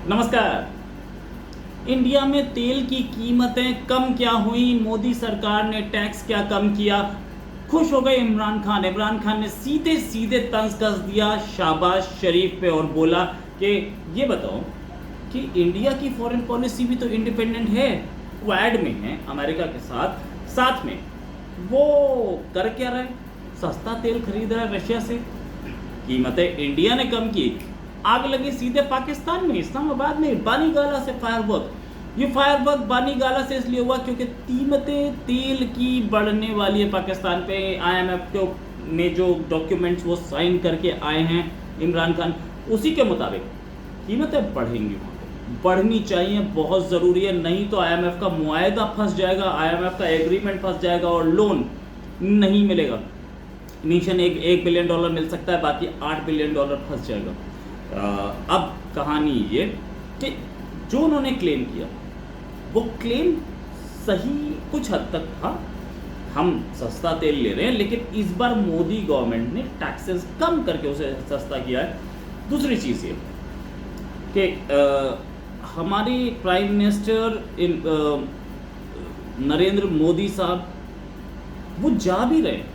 नमस्कार। इंडिया में तेल की कीमतें कम क्या हुई, मोदी सरकार ने टैक्स क्या कम किया, खुश हो गए इमरान खान। इमरान खान ने सीधे सीधे तंज कस दिया शाहबाज शरीफ पे और बोला कि ये बताओ कि इंडिया की फॉरेन पॉलिसी भी तो इंडिपेंडेंट है, क्वाड में है अमेरिका के साथ, साथ में वो कर क्या रहा है, सस्ता तेल खरीद रहा है रशिया से। कीमतें इंडिया ने कम की, आग लगी सीधे पाकिस्तान में, इस्लामाबाद में बानीगाला से फायरवर्क। ये फायरवर्क बानीगाला से इसलिए हुआ क्योंकि कीमतें तेल की बढ़ने वाली है पाकिस्तान पे। आईएमएफ के में जो डॉक्यूमेंट्स वो साइन करके आए हैं इमरान खान, उसी के मुताबिक कीमतें बढ़ेंगी, वहाँ पे बढ़नी चाहिए, बहुत ज़रूरी है। नहीं तो आईएमएफ का मुआहदा फंस जाएगा, आईएमएफ का एग्रीमेंट फंस जाएगा और लोन नहीं मिलेगा। इनिशियल $1 बिलियन मिल सकता है, बाकी $8 बिलियन फंस जाएगा। अब कहानी ये कि जो उन्होंने क्लेम किया वो क्लेम सही कुछ हद तक था, हम सस्ता तेल ले रहे हैं, लेकिन इस बार मोदी गवर्नमेंट ने टैक्सेस कम करके उसे सस्ता किया है। दूसरी चीज़ ये कि हमारे प्राइम मिनिस्टर नरेंद्र मोदी साहब वो जा भी रहे हैं,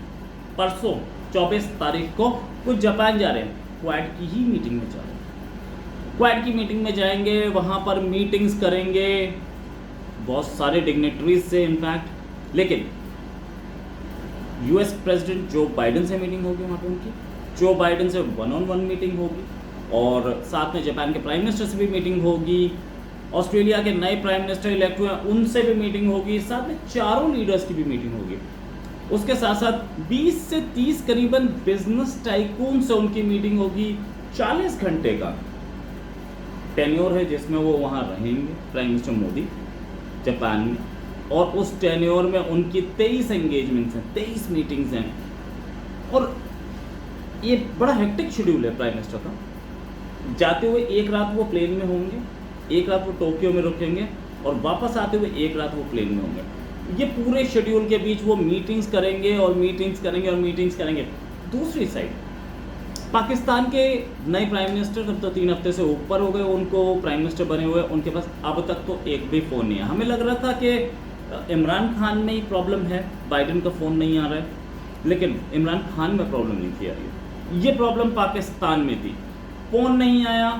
परसों 24 तारीख को वो जापान जा रहे हैं, क्वाड की ही मीटिंग में जा रहे हैं। क्वाड की मीटिंग में जाएंगे, वहाँ पर मीटिंग्स करेंगे बहुत सारे डिग्नेटरीज से इनफैक्ट, लेकिन यूएस प्रेसिडेंट जो बाइडेन से मीटिंग होगी वहाँ पे उनकी, जो बाइडेन से 1-on-1 मीटिंग होगी, और साथ में जापान के प्राइम मिनिस्टर से भी मीटिंग होगी, ऑस्ट्रेलिया के नए प्राइम मिनिस्टर इलेक्ट हुए उनसे भी मीटिंग होगी, साथ में चारों लीडर्स की भी मीटिंग होगी। उसके साथ साथ 20 से 30 करीबन बिजनेस टाइकून से उनकी मीटिंग होगी। 40 घंटे का टेन्योर है जिसमें वो वहाँ रहेंगे प्राइम मिनिस्टर मोदी जापान में, और उस टेन्योर में उनकी 23 एंगेजमेंट्स हैं, 23 मीटिंग्स हैं, और ये बड़ा हेक्टिक शेड्यूल है प्राइम मिनिस्टर का। जाते हुए एक रात वो प्लेन में होंगे, एक रात वो टोक्यो में रुकेंगे, और वापस आते हुए एक रात वो प्लेन में होंगे। ये पूरे शेड्यूल के बीच वो मीटिंग्स करेंगे और मीटिंग्स करेंगे और मीटिंग्स करेंगे। दूसरी साइड पाकिस्तान के नए प्राइम मिनिस्टर अब तो 3 हफ्ते से ऊपर हो गए उनको प्राइम मिनिस्टर बने हुए, उनके पास अब तक तो एक भी फ़ोन नहीं है। हमें लग रहा था कि इमरान खान में ही प्रॉब्लम है, बाइडेन का फ़ोन नहीं आ रहा है, लेकिन इमरान खान में प्रॉब्लम नहीं थी आ रही, ये प्रॉब्लम पाकिस्तान में थी, फ़ोन नहीं आया।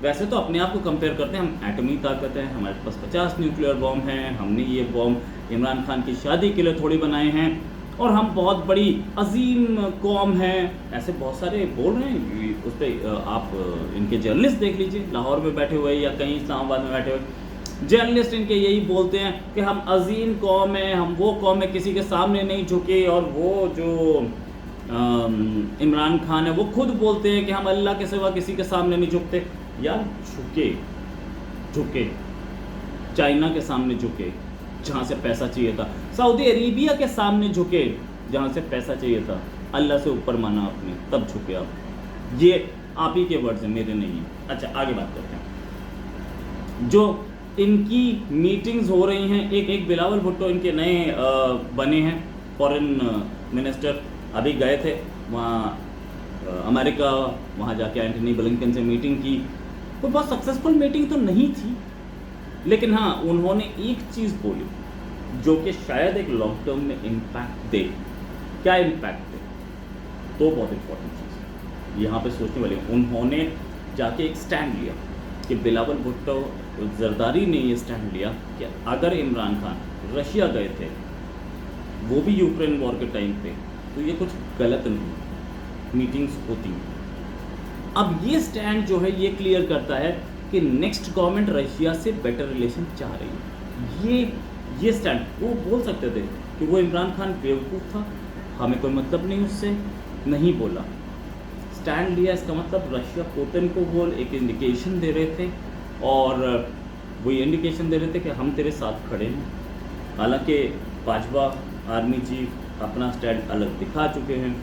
वैसे तो अपने आप को कंपेयर करते हैं, हम एटमी ताकत हैं, हमारे पास 50 न्यूक्लियर बॉम्ब हैं, हमने ये बॉम्ब इमरान खान की शादी के लिए थोड़ी बनाए हैं, और हम बहुत बड़ी अजीम कौम हैं, ऐसे बहुत सारे बोल रहे हैं। उस पर आप इनके जर्नलिस्ट देख लीजिए, लाहौर में बैठे हुए या कहीं इस्लामाबाद में बैठे हुए जर्नलिस्ट इनके यही बोलते हैं कि हम अजीम कौम हैं, हम वो कौम है किसी के सामने नहीं झुके, और वो जो इमरान खान है वो खुद बोलते हैं कि हम अल्लाह के सिवा किसी के सामने नहीं झुकते। यार झुके चाइना के सामने झुके जहाँ से पैसा चाहिए था, सऊदी अरेबिया के सामने झुके जहाँ से पैसा चाहिए था, अल्लाह से ऊपर माना आपने तब झुके आप। ये आप ही के वर्ड्स हैं, मेरे नहीं हैं। अच्छा, आगे बात करते हैं। जो इनकी मीटिंग्स हो रही हैं, एक बिलावल भुट्टो इनके नए बने हैं फॉरेन मिनिस्टर, अभी गए थे वहाँ अमेरिका, वहाँ जाके एंटनी ब्लिंकन से मीटिंग की। तो बहुत सक्सेसफुल मीटिंग तो नहीं थी, लेकिन हाँ उन्होंने एक चीज़ बोली जो कि शायद एक लॉन्ग टर्म में इम्पैक्ट दे। क्या इम्पैक्ट दे? तो बहुत इंपॉर्टेंट चीज़ यहाँ पे सोचने वाली। उन्होंने जाके एक स्टैंड लिया कि बिलावल भुट्टो जरदारी ने ये स्टैंड लिया कि अगर इमरान खान रशिया गए थे, वो भी यूक्रेन वॉर के टाइम पे, तो ये कुछ गलत नहीं, मीटिंग्स होती। अब ये स्टैंड जो है ये क्लियर करता है कि नेक्स्ट गवर्नमेंट रशिया से बेटर रिलेशन चाह रही है। ये स्टैंड वो बोल सकते थे कि वो इमरान खान बेवकूफ़ था, हमें कोई मतलब नहीं उससे, नहीं बोला, स्टैंड लिया। इसका मतलब रशिया पुतिन को वो एक इंडिकेशन दे रहे थे, और वो ये इंडिकेशन दे रहे थे कि हम तेरे साथ खड़े हैं। हालांकि बाजवा आर्मी चीफ अपना स्टैंड अलग दिखा चुके हैं,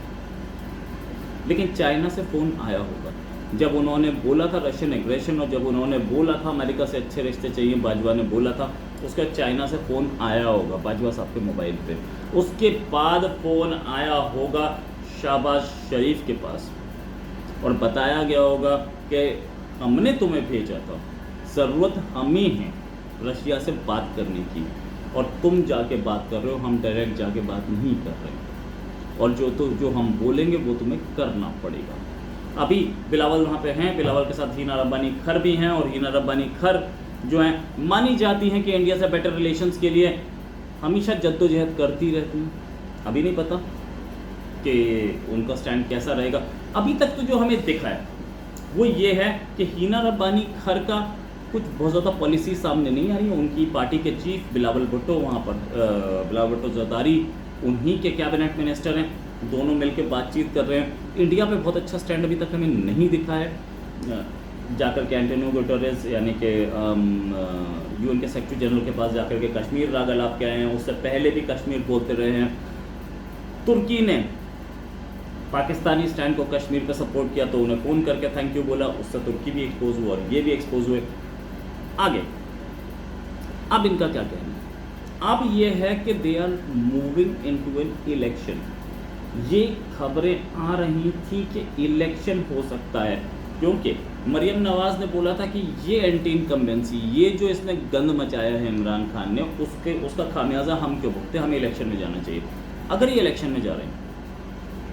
लेकिन चाइना से फ़ोन आया होगा जब उन्होंने बोला था रशियन एग्रेशन, और जब उन्होंने बोला था अमेरिका से अच्छे रिश्ते चाहिए, बाजवा ने बोला था, उसके चाइना से फ़ोन आया होगा बाजवा साहब के मोबाइल पे। उसके बाद फ़ोन आया होगा शाहबाज शरीफ के पास, और बताया गया होगा कि हमने तुम्हें भेजा था ज़रूरत हमें है रशिया से बात करने की, और तुम जाके बात कर रहे हो, हम डायरेक्ट जाके बात नहीं कर रहे हैं। और जो हम बोलेंगे वो तुम्हें करना पड़ेगा। अभी बिलावल वहाँ पे हैं, बिलावल के साथ हिना रब्बानी खर भी हैं, और हिना रब्बानी खर जो हैं मानी जाती हैं कि इंडिया से बेटर रिलेशंस के लिए हमेशा जद्दोजहद करती रहती हैं। अभी नहीं पता कि उनका स्टैंड कैसा रहेगा। अभी तक तो जो हमें दिखा है वो ये है कि हिना रब्बानी खर का कुछ बहुत ज़्यादा पॉलिसी सामने नहीं आ रही है। उनकी पार्टी के चीफ बिलावल भुट्टो वहाँ पर बिलावल भुट्टो ज़रदारी उन्हीं के कैबिनेट मिनिस्टर हैं, दोनों मिलकर बातचीत कर रहे हैं। इंडिया पे बहुत अच्छा स्टैंड अभी तक हमें नहीं दिखा है। जाकर के एंटोनियो गुटेरेस यानी कि यूएन के सेक्रेटरी जनरल के पास जाकर के कश्मीर राग अलाप के आए हैं, उससे पहले भी कश्मीर बोलते रहे हैं। तुर्की ने पाकिस्तानी स्टैंड को कश्मीर पे सपोर्ट किया तो उन्हें फ़ोन करके थैंक यू बोला, उससे तुर्की भी एक्सपोज हुआ और ये भी एक्सपोज हुए। आगे अब इनका क्या कहना है? अब ये है कि they are moving into an election. ये खबरें आ रही थी कि इलेक्शन हो सकता है, क्योंकि मरियम नवाज़ ने बोला था कि ये एंटी इनकम्बेंसी, ये जो इसने गंद मचाया है इमरान खान ने, उसका खामियाजा हम क्यों भुगते, हमें इलेक्शन में जाना चाहिए। अगर ये इलेक्शन में जा रहे हैं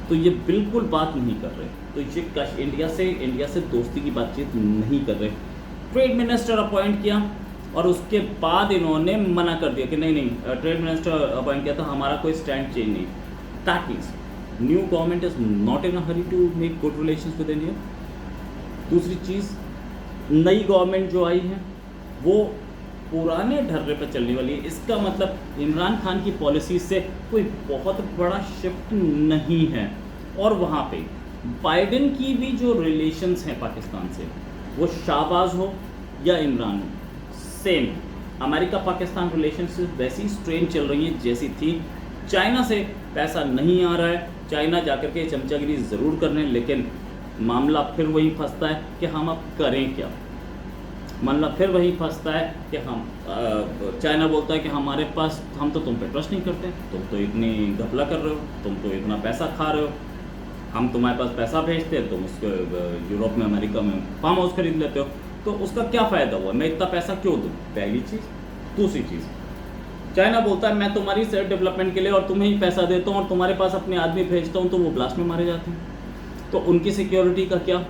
तो ये बिल्कुल बात नहीं कर रहे, तो ये इंडिया से दोस्ती की बातचीत नहीं कर रहे। ट्रेड मिनिस्टर अपॉइंट किया और उसके बाद इन्होंने मना कर दिया कि नहीं, ट्रेड मिनिस्टर अपॉइंट किया था, हमारा कोई स्टैंड चेंज नहीं। That means new government is not in a hurry to make good relations with India. दूसरी चीज़, नई गवर्नमेंट जो आई है वो पुराने ढर्रे पर चलने वाली है। इसका मतलब इमरान खान की पॉलिसी से कोई बहुत बड़ा शिफ्ट नहीं है। और वहाँ पे बाइडेन की भी जो रिलेशंस हैं पाकिस्तान से, वो शाहबाज हो या इमरान हो, सेम अमेरिका पाकिस्तान रिलेशनशिप वैसी स्ट्रेन चल रही है जैसी थी। चाइना से पैसा नहीं आ रहा है, चाइना जाकर के चमचागिरी ज़रूर कर रहे हैं, लेकिन मामला फिर वही फंसता है कि हम अब करें क्या। मामला फिर वही फंसता है कि हम चाइना बोलता है कि हमारे पास, हम तो तुम पे ट्रस्ट नहीं करते, तुम तो इतनी घपला कर रहे हो, तुम तो इतना पैसा खा रहे हो, हम तुम्हारे पास पैसा भेजते हैं, तुम उसको यूरोप में अमेरिका में फार्म हाउस खरीद लेते हो, तो उसका क्या फ़ायदा हुआ, मैं इतना पैसा क्यों दूँ, पहली चीज़। दूसरी चीज़, चाइना बोलता है मैं तुम्हारी सेल्फ डेवलपमेंट के लिए और तुम्हें ही पैसा देता हूँ और तुम्हारे पास अपने आदमी भेजता हूँ तो वो ब्लास्ट में मारे जाते हैं, तो उनकी सिक्योरिटी का क्या।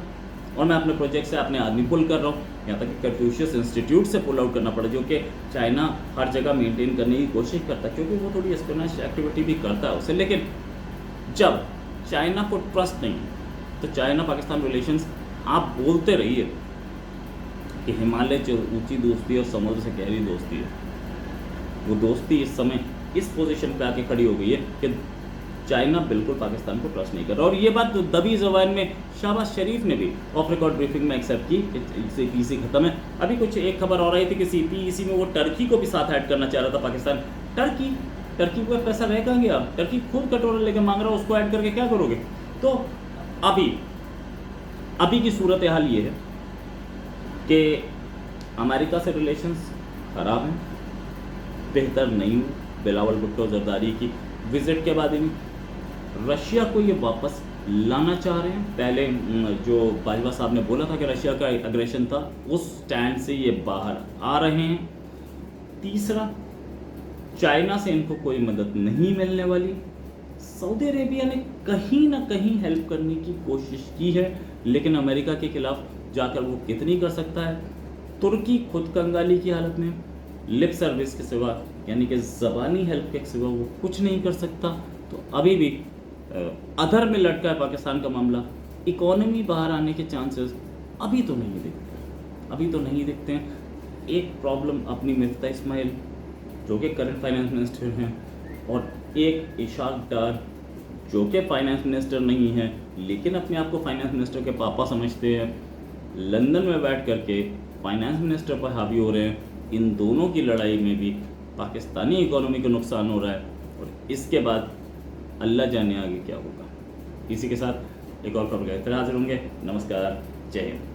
और मैं अपने प्रोजेक्ट से अपने आदमी पुल कर रहा हूँ, यहाँ तक कि कन्फ्यूशियस इंस्टीट्यूट से पुल आउट करना पड़ा, जो कि चाइना हर जगह मेंटेन करने की कोशिश करता है, क्योंकि वो थोड़ी एस्पियोनेज एक्टिविटी भी करता है उससे। लेकिन जब चाइना को ट्रस्ट नहीं है तो चाइना पाकिस्तान रिलेशंस, आप बोलते रहिए कि हिमालय से ऊंची दोस्ती और समुद्र से गहरी दोस्ती है, वो दोस्ती इस समय इस पोजीशन पे आके खड़ी हो गई है कि चाइना बिल्कुल पाकिस्तान को ट्रस्ट नहीं कर रहा। और ये बात दबी ज़बान में शहबाज शरीफ ने भी ऑफ रिकॉर्ड ब्रीफिंग में एक्सेप्ट की कि CPEC खत्म है। अभी कुछ एक खबर और आई थी कि CPEC में वो टर्की को भी साथ ऐड करना चाह रहा था पाकिस्तान। टर्की को पैसा रह कहाँ गया, टर्की खुद कटोरा लेके मांग रहा है, उसको ऐड करके क्या करोगे। तो अभी की सूरत हाल ये है कि अमेरिका से रिलेशंस ख़राब हैं, बेहतर नहीं हुई। बिलावल भुट्टो जरदारी की विजिट के बाद ही रशिया को ये वापस लाना चाह रहे हैं। पहले जो बाजवा साहब ने बोला था कि रशिया का एग्रेशन था, उस स्टैंड से ये बाहर आ रहे हैं। तीसरा, चाइना से इनको कोई मदद नहीं मिलने वाली। सऊदी अरेबिया ने कहीं ना कहीं हेल्प करने की कोशिश की है, लेकिन अमेरिका के खिलाफ जाकर वो कितनी कर सकता है। तुर्की खुद कंगाली की हालत में, लिप सर्विस के सिवा यानी कि ज़बानी हेल्प के सिवा वो कुछ नहीं कर सकता। तो अभी भी अधर में लटका है पाकिस्तान का मामला। इकोनॉमी बाहर आने के चांसेस अभी तो नहीं दिखते हैं। एक प्रॉब्लम अपनी मिफ्ता इस्माइल जो कि करंट फाइनेंस मिनिस्टर हैं, और एक इशाक डार जो कि फाइनेंस मिनिस्टर नहीं है लेकिन अपने आप को फाइनेंस मिनिस्टर के पापा समझते हैं, लंदन में बैठ करके फाइनेंस मिनिस्टर पर हावी हो रहे हैं। इन दोनों की लड़ाई में भी पाकिस्तानी इकोनॉमी को नुकसान हो रहा है, और इसके बाद अल्लाह जाने आगे क्या होगा। इसी के साथ एक और खबर फिर हाजिर होंगे। नमस्कार, जय हिंद।